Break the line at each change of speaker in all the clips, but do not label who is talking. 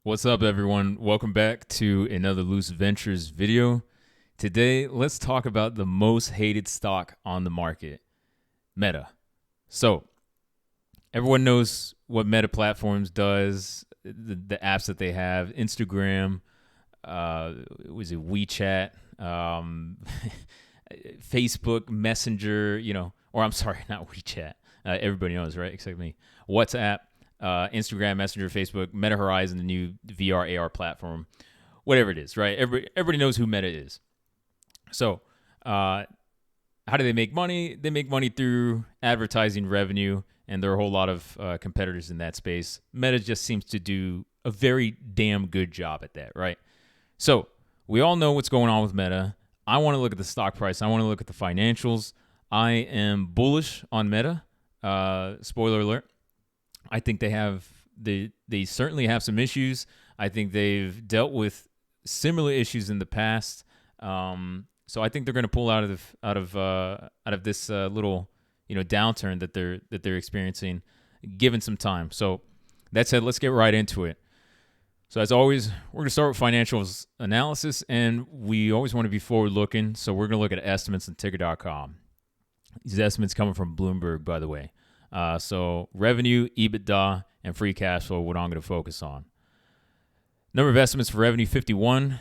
What's up, everyone? Welcome back to another Loose Ventures video. Today, let's talk about the most hated stock on the market, Meta. So, everyone knows what Meta Platforms does, the apps that they have, Instagram, was it WeChat, Facebook Messenger, or I'm sorry, not WeChat. Everybody knows, right? Except me. WhatsApp. Instagram, Messenger, Facebook, Meta Horizon, the new VR AR platform, whatever it is, right? Everybody knows who Meta is. So, how do they make money? They make money through advertising revenue, and there are a whole lot of competitors in that space. Meta just seems to do a very damn good job at that, right? So, we all know what's going on with Meta. I want to look at the stock price. I want to look at the financials. I am bullish on Meta. Spoiler alert. I think they certainly have some issues. I think they've dealt with similar issues in the past. So I think they're going to pull out of this little downturn that they're experiencing, given some time. So that said, let's get right into it. So as always, we're going to start with financials analysis, and we always want to be forward looking. So we're going to look at estimates on ticker.com. These estimates coming from Bloomberg, by the way. So revenue, EBITDA, and free cash flow, what I'm going to focus on. Number of estimates for revenue, 51.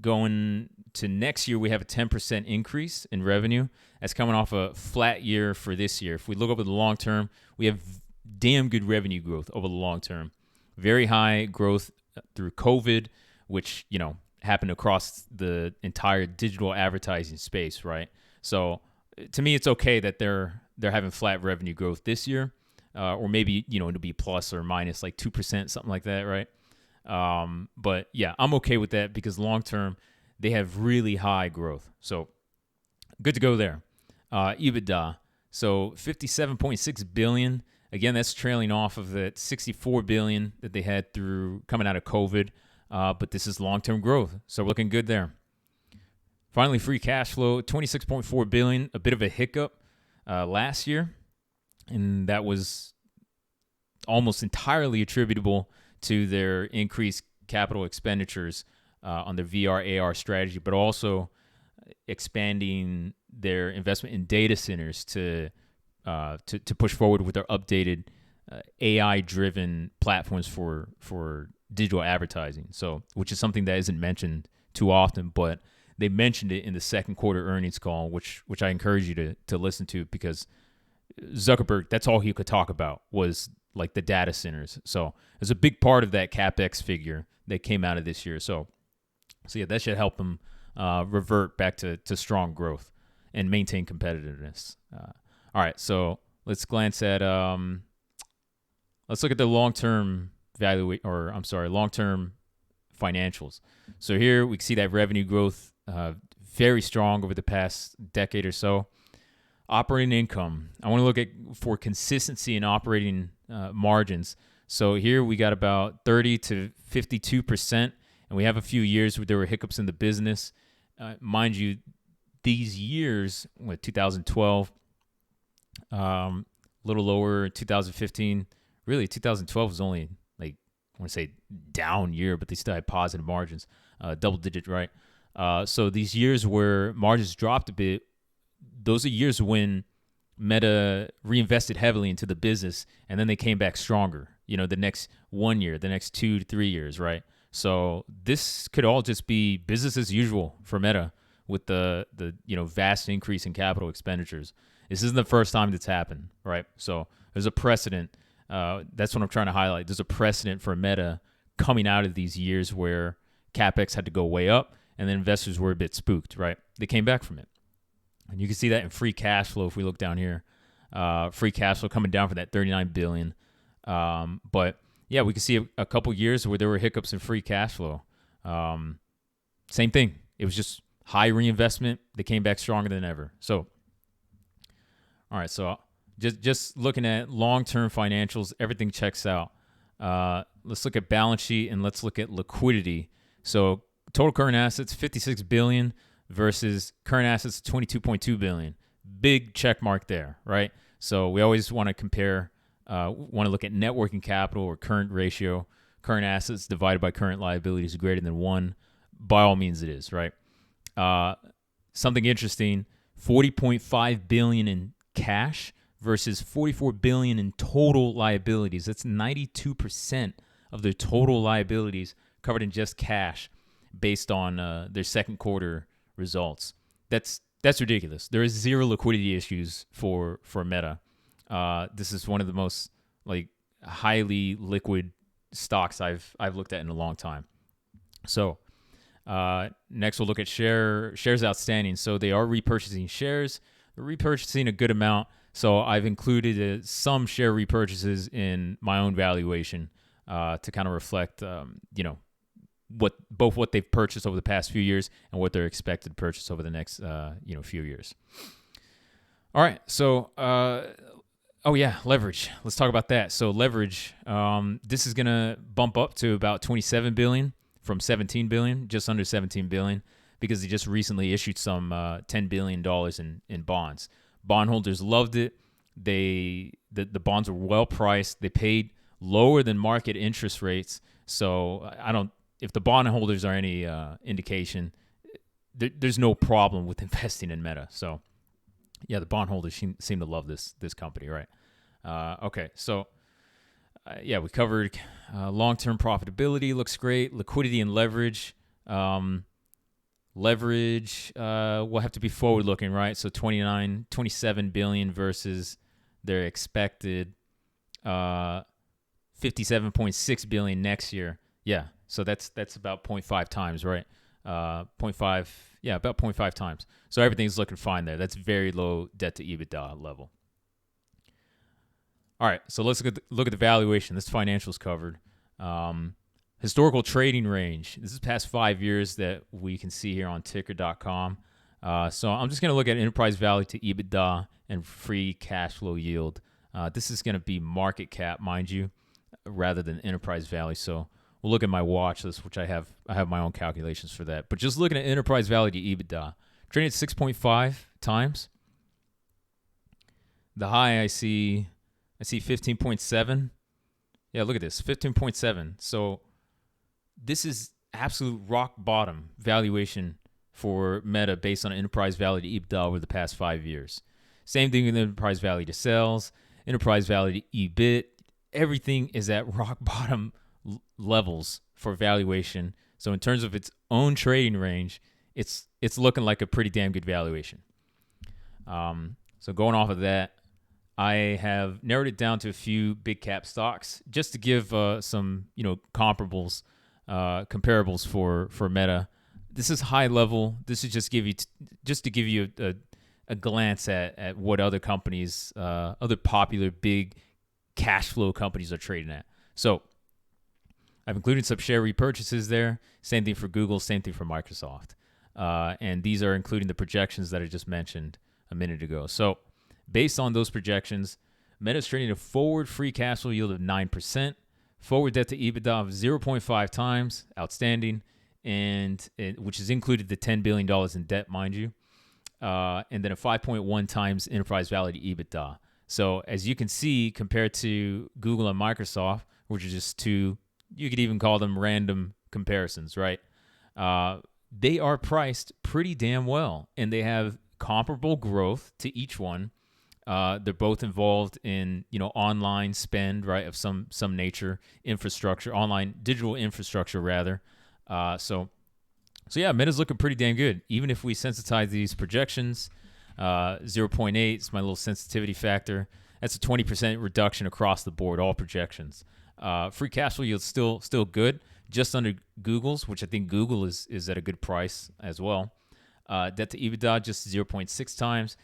Going to next year, we have a 10% increase in revenue. That's coming off a flat year for this year. If we look over the long term, we have damn good revenue growth over the long term. Very high growth through COVID, which, happened across the entire digital advertising space, right? So to me, it's okay that they're having flat revenue growth this year, or maybe, it'll be plus or minus like 2%, something like that, right? But yeah, I'm okay with that because long term, they have really high growth. So good to go there. EBITDA, so $57.6 billion. Again, that's trailing off of the $64 billion that they had through coming out of COVID. But this is long-term growth, so we're looking good there. Finally, free cash flow, $26.4 billion, a bit of a hiccup last year, and that was almost entirely attributable to their increased capital expenditures on their VR AR strategy, but also expanding their investment in data centers to push forward with their updated AI-driven platforms for digital advertising. So, which is something that isn't mentioned too often, but they mentioned it in the second quarter earnings call, which I encourage you to listen to, because Zuckerberg, that's all he could talk about was like the data centers. So there's a big part of that CapEx figure that came out of this year. So yeah, that should help them revert back to strong growth and maintain competitiveness. All right, so let's glance at let's look at the long-term long-term financials. So here we can see that revenue growth very strong over the past decade or so. Operating income, I want to look at for consistency in operating margins. So here we got about 30 to 52%, and we have a few years where there were hiccups in the business. Mind you, these years, 2012, a little lower, 2015, really 2012 was only like, I want to say down year, but they still had positive margins, double digit, right? So these years where margins dropped a bit, those are years when Meta reinvested heavily into the business, and then they came back stronger, the next 1 year, the next 2 to 3 years, right? So this could all just be business as usual for Meta with the vast increase in capital expenditures. This isn't the first time that's happened, right? So there's a precedent. That's what I'm trying to highlight. There's a precedent for Meta coming out of these years where CapEx had to go way up, and then investors were a bit spooked, right? They came back from it. And you can see that in free cash flow if we look down here. Free cash flow coming down from that $39 billion. But yeah, we can see a couple years where there were hiccups in free cash flow. Same thing. It was just high reinvestment. They came back stronger than ever. So, all right. So just looking at long-term financials, everything checks out. Let's look at balance sheet and let's look at liquidity. So total current assets, $56 billion versus current assets, $22.2 billion. Big check mark there, right? So we always want to compare, want to look at net working capital or current ratio. current assets divided by current liabilities is greater than 1, by all means it is, right? Something interesting, $40.5 billion in cash versus $44 billion in total liabilities. That's 92% of their total liabilities covered in just cash based on their second quarter results. That's ridiculous. There is zero liquidity issues for Meta. This is one of the most highly liquid stocks I've looked at in a long time. So next we'll look at shares outstanding. So they are repurchasing shares. They're repurchasing a good amount. So I've included some share repurchases in my own valuation to kind of reflect, what they've purchased over the past few years and what they're expected to purchase over the next few years. All right, so leverage. Let's talk about that. So leverage, this is gonna bump up to about $27 billion from $17 billion, just under $17 billion, because they just recently issued some $10 billion in bonds. Bondholders loved it. The bonds were well priced. They paid lower than market interest rates. So if the bondholders are any indication, there's no problem with investing in Meta. So yeah, the bondholders seem to love this company, right? Okay, so we covered long-term profitability. Looks great. Liquidity and leverage. Leverage will have to be forward-looking, right? So $27 billion versus their expected $57.6 billion next year. Yeah, so that's about 0.5 times, right? 0.5, about 0.5 times. So everything's looking fine there. That's very low debt to EBITDA level. All right, so let's look at the valuation. This financials covered. Historical trading range. This is past 5 years that we can see here on ticker.com. So I'm just going to look at enterprise value to EBITDA and free cash flow yield. This is going to be market cap, mind you, rather than enterprise value. So we'll look at my watch list, which I have my own calculations for that. But just looking at enterprise value to EBITDA, trading at 6.5 times. The high I see 15.7. Yeah, look at this, 15.7. So this is absolute rock bottom valuation for Meta based on enterprise value to EBITDA over the past 5 years. Same thing with enterprise value to sales, enterprise value to EBIT. Everything is at rock bottom levels for valuation. So in terms of its own trading range, it's looking like a pretty damn good valuation. So going off of that, I have narrowed it down to a few big cap stocks just to give some comparables for Meta. This is high level. This is just to give you a glance at what other companies, other popular big cash flow companies are trading at. So I've included some share repurchases there. Same thing for Google, same thing for Microsoft. And these are including the projections that I just mentioned a minute ago. So based on those projections, Meta's trading a forward free cash flow yield of 9%, forward debt to EBITDA of 0.5 times, outstanding, which has included the $10 billion in debt, mind you, and then a 5.1 times enterprise value to EBITDA. So as you can see, compared to Google and Microsoft, which are just two, you could even call them random comparisons, right? They are priced pretty damn well, and they have comparable growth to each one. They're both involved in online spend, right, of some nature, infrastructure, online digital infrastructure rather. So yeah, Meta's looking pretty damn good. Even if we sensitize these projections, 0.8 is my little sensitivity factor. That's a 20% reduction across the board, all projections. Free cash flow yield's still good, just under Google's, which I think Google is at a good price as well. Debt to EBITDA just 0.6 times.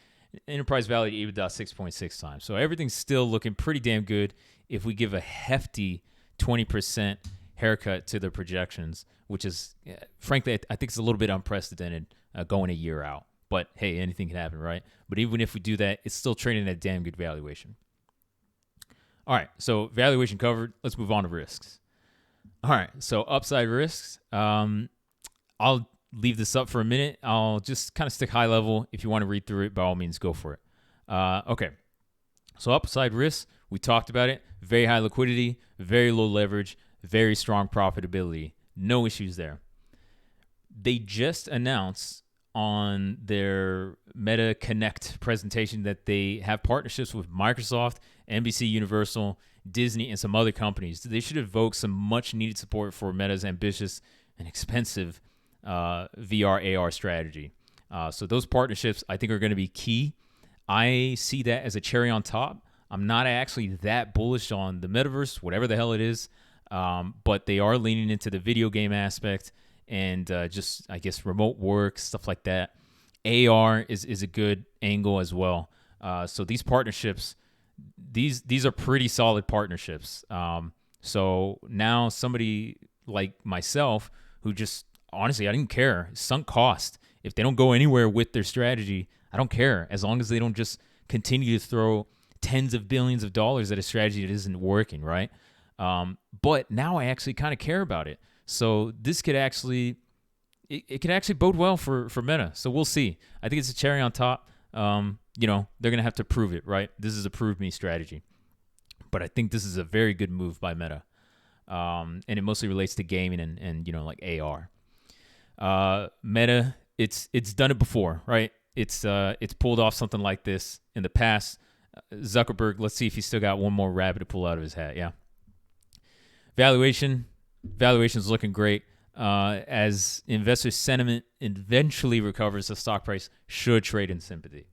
Enterprise value to EBITDA 6.6 times. So everything's still looking pretty damn good if we give a hefty 20% haircut to the projections, which is, frankly, I think it's a little bit unprecedented going a year out. But hey, anything can happen, right? But even if we do that, it's still trading at a damn good valuation. All right, so valuation covered. Let's move on to risks. All right, so upside risks. I'll leave this up for a minute. I'll just kind of stick high level. If you want to read through it, by all means, go for it. Okay, so upside risks, we talked about it. Very high liquidity, very low leverage, very strong profitability, no issues there. They just announced on their Meta Connect presentation that they have partnerships with Microsoft, NBC Universal, Disney, and some other companies. They should evoke some much needed support for Meta's ambitious and expensive VR AR strategy. So those partnerships, I think, are going to be key. I see that as a cherry on top. I'm not actually that bullish on the metaverse, whatever the hell it is, but they are leaning into the video game aspect and just, I guess, remote work, stuff like that. AR is a good angle as well. So these partnerships, these are pretty solid partnerships. So now somebody like myself who just, honestly, I didn't care, sunk cost. If they don't go anywhere with their strategy, I don't care, as long as they don't just continue to throw tens of billions of dollars at a strategy that isn't working, right? But now I actually kind of care about it. So this could actually, it could actually bode well for Meta. So we'll see. I think it's a cherry on top. They're going to have to prove it, right? This is a prove me strategy. But I think this is a very good move by Meta. And it mostly relates to gaming and like AR. Meta, it's done it before, right? It's pulled off something like this in the past. Zuckerberg, let's see if he's still got one more rabbit to pull out of his hat. Yeah. Valuation's looking great. As investor sentiment eventually recovers, the stock price should trade in sympathy.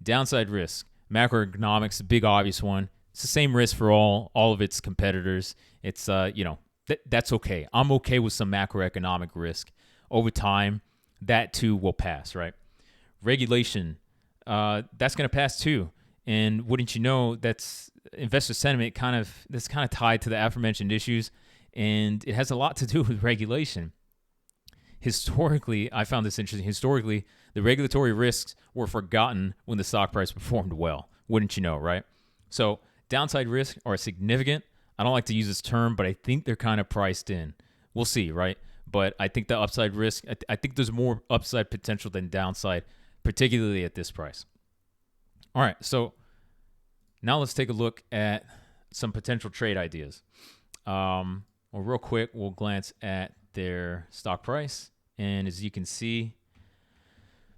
Downside risk, macroeconomics, big obvious one. It's the same risk for all of its competitors. It's that's okay. I'm okay with some macroeconomic risk. Over time, that too will pass, right? Regulation, that's going to pass too. And wouldn't you know, that's investor sentiment that's kind of tied to the aforementioned issues, and it has a lot to do with regulation. Historically, I found this interesting. Historically, the regulatory risks were forgotten when the stock price performed well. Wouldn't you know, right? So downside risks are significant. I don't like to use this term, but I think they're kind of priced in. We'll see, right? But I think the upside risk, I think there's more upside potential than downside, particularly at this price. All right, so now let's take a look at some potential trade ideas. Well, real quick, we'll glance at their stock price. And as you can see,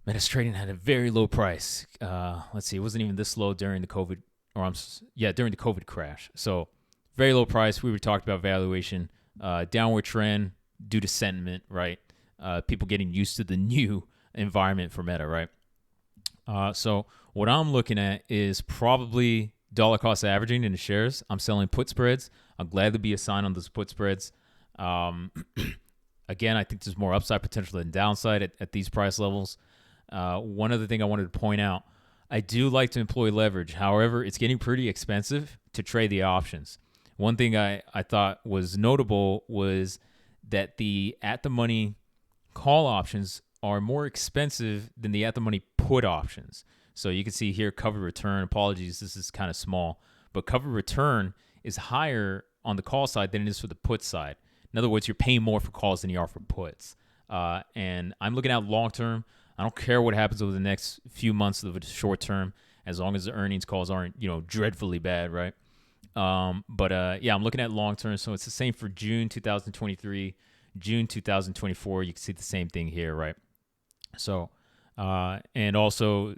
Meta's trading at a very low price. Let's see, it wasn't even this low during the COVID, during the COVID crash. So very low price. We were talking about valuation, downward trend due to sentiment, right? People getting used to the new environment for Meta, right? So what I'm looking at is probably dollar cost averaging in the shares. I'm selling put spreads. I'll gladly be assigned on those put spreads. Again, I think there's more upside potential than downside at these price levels. One other thing I wanted to point out, I do like to employ leverage. However, it's getting pretty expensive to trade the options. One thing I thought was notable was that the at-the-money call options are more expensive than the at-the-money put options. So you can see here, covered return. Apologies, this is kind of small. But covered return is higher on the call side than it is for the put side. In other words, you're paying more for calls than you are for puts. And I'm looking at long-term. I don't care what happens over the next few months of the short term, as long as the earnings calls aren't, dreadfully bad, right? I'm looking at long-term. So it's the same for June 2023, June 2024. You can see the same thing here, right? So, and also,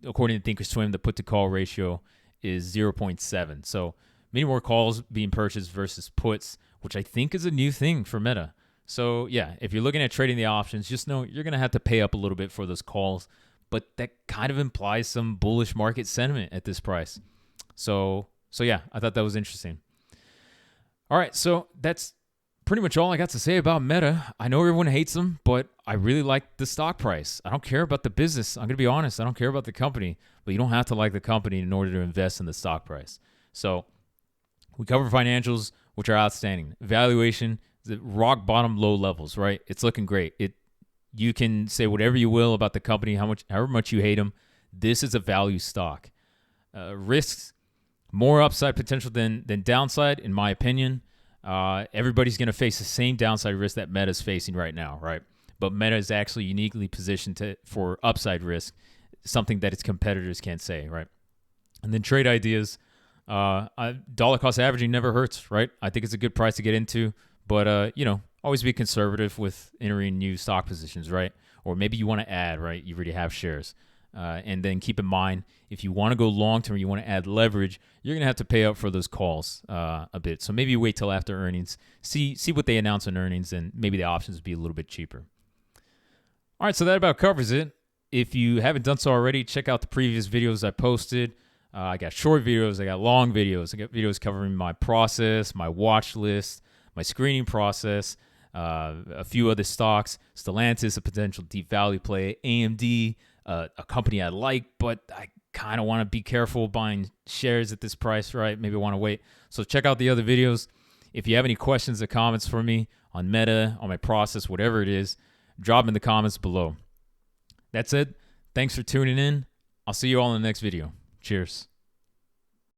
according to Thinkorswim, the put-to-call ratio is 0.7. So many more calls being purchased versus puts, which I think is a new thing for Meta. So, yeah, if you're looking at trading the options, just know you're going to have to pay up a little bit for those calls. But that kind of implies some bullish market sentiment at this price. So yeah, I thought that was interesting. All right, so that's pretty much all I got to say about Meta. I know everyone hates them, but I really like the stock price. I don't care about the business. I'm going to be honest. I don't care about the company, but you don't have to like the company in order to invest in the stock price. So we cover financials, which are outstanding. Valuation, the rock bottom low levels, right? It's looking great. You can say whatever you will about the company, however much you hate them. This is a value stock. Risks, more upside potential than downside, in my opinion. Everybody's going to face the same downside risk that Meta's facing right now, right? But Meta is actually uniquely positioned for upside risk, something that its competitors can't say, right? And then trade ideas. Dollar cost averaging never hurts, right? I think it's a good price to get into, but always be conservative with entering new stock positions, right? Or maybe you want to add, right? You already have shares. And then keep in mind, if you want to go long term, you want to add leverage, you're going to have to pay up for those calls a bit. So maybe wait till after earnings, see what they announce on earnings, and maybe the options will be a little bit cheaper. All right, so that about covers it. If you haven't done so already, check out the previous videos I posted. I got short videos, I got long videos. I got videos covering my process, my watch list, my screening process, a few other stocks, Stellantis, a potential deep value play, AMD, a company I like, but I kind of want to be careful buying shares at this price, right? Maybe I want to wait. So check out the other videos. If you have any questions or comments for me on Meta, on my process, whatever it is, drop them in the comments below. That's it. Thanks for tuning in. I'll see you all in the next video. Cheers.